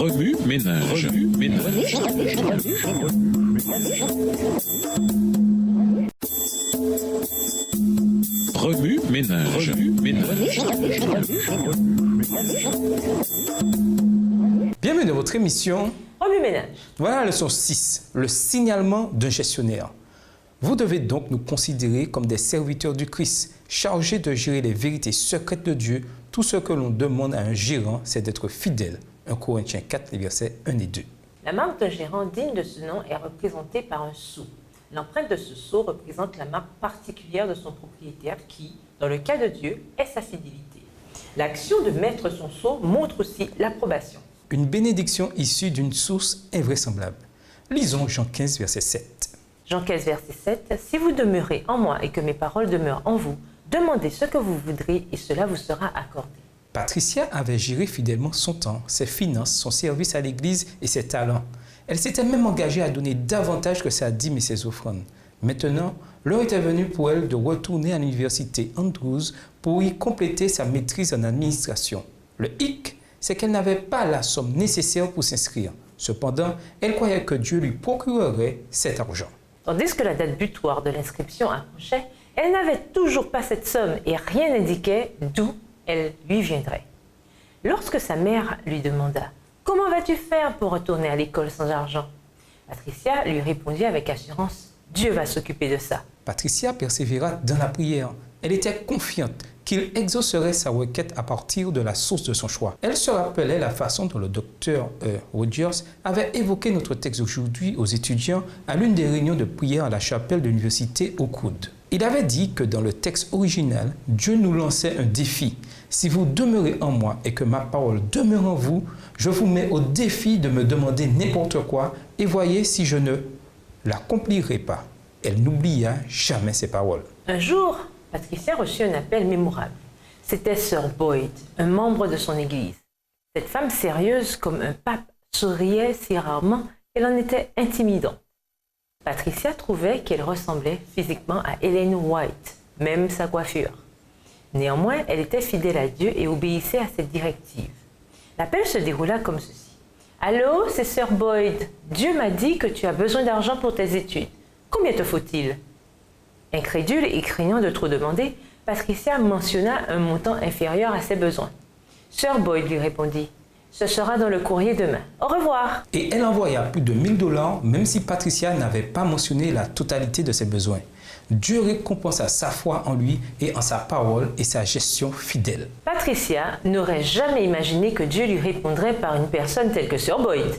Remue ménage. Remue ménage. Bienvenue dans votre émission Remue ménage. Voilà la leçon 6, le signalement d'un gestionnaire. Vous devez donc nous considérer comme des serviteurs du Christ, chargés de gérer les vérités secrètes de Dieu. Tout ce que l'on demande à un gérant, c'est d'être fidèle. 1 Corinthiens 4, les versets 1 et 2. La marque d'un gérant digne de ce nom est représentée par un sceau. L'empreinte de ce sceau représente la marque particulière de son propriétaire qui, dans le cas de Dieu, est sa fidélité. L'action de mettre son sceau montre aussi l'approbation. Une bénédiction issue d'une source invraisemblable. Lisons Jean 15, verset 7. Jean 15, verset 7. « Si vous demeurez en moi et que mes paroles demeurent en vous, demandez ce que vous voudrez et cela vous sera accordé. » Patricia avait géré fidèlement son temps, ses finances, son service à l'Église et ses talents. Elle s'était même engagée à donner davantage que sa dîme et ses offrandes. Maintenant, l'heure était venue pour elle de retourner à l'université Andrews pour y compléter sa maîtrise en administration. Le hic, c'est qu'elle n'avait pas la somme nécessaire pour s'inscrire. Cependant, elle croyait que Dieu lui procurerait cet argent. Tandis que la date butoir de l'inscription approchait, elle n'avait toujours pas cette somme et rien n'indiquait d'où elle lui viendrait. Lorsque sa mère lui demanda « Comment vas-tu faire pour retourner à l'école sans argent ?» Patricia lui répondit avec assurance « Dieu va s'occuper de ça. » Patricia persévéra dans la prière. Elle était confiante qu'il exaucerait sa requête à partir de la source de son choix. Elle se rappelait la façon dont le docteur Rogers avait évoqué notre texte aujourd'hui aux étudiants à l'une des réunions de prière à la chapelle de l'université Oakwood. Il avait dit que dans le texte original, Dieu nous lançait un défi. Si vous demeurez en moi et que ma parole demeure en vous, je vous mets au défi de me demander n'importe quoi et voyez si je ne l'accomplirai pas. Elle n'oublia jamais ses paroles. Un jour, Patricia reçut un appel mémorable. C'était Sir Boyd, un membre de son église. Cette femme sérieuse comme un pape souriait si rarement qu'elle en était intimidante. Patricia trouvait qu'elle ressemblait physiquement à Ellen White, même sa coiffure. Néanmoins, elle était fidèle à Dieu et obéissait à cette directive. L'appel se déroula comme ceci. « Allô, c'est Sir Boyd. Dieu m'a dit que tu as besoin d'argent pour tes études. Combien te faut-il » Incrédule et craignant de trop demander, Patricia mentionna un montant inférieur à ses besoins. Sir Boyd lui répondit « Ce sera dans le courrier demain. Au revoir !» Et elle envoya plus de 1 000 $, même si Patricia n'avait pas mentionné la totalité de ses besoins. Dieu récompensa sa foi en lui et en sa parole et sa gestion fidèle. Patricia n'aurait jamais imaginé que Dieu lui répondrait par une personne telle que Sir Boyd.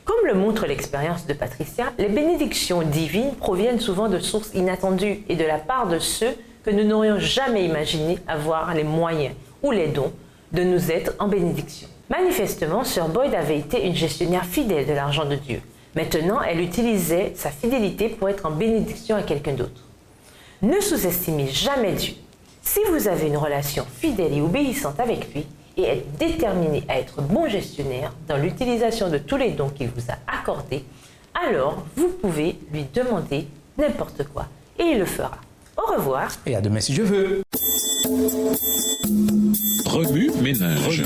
Comme le montre l'expérience de Patricia, les bénédictions divines proviennent souvent de sources inattendues et de la part de ceux que nous n'aurions jamais imaginé avoir les moyens ou les dons de nous être en bénédiction. Manifestement, Sir Boyd avait été une gestionnaire fidèle de l'argent de Dieu. Maintenant, elle utilisait sa fidélité pour être en bénédiction à quelqu'un d'autre. Ne sous-estimez jamais Dieu. Si vous avez une relation fidèle et obéissante avec lui et êtes déterminé à être bon gestionnaire dans l'utilisation de tous les dons qu'il vous a accordés, alors vous pouvez lui demander n'importe quoi et il le fera. Au revoir. Et à demain si je veux. Remue ménage.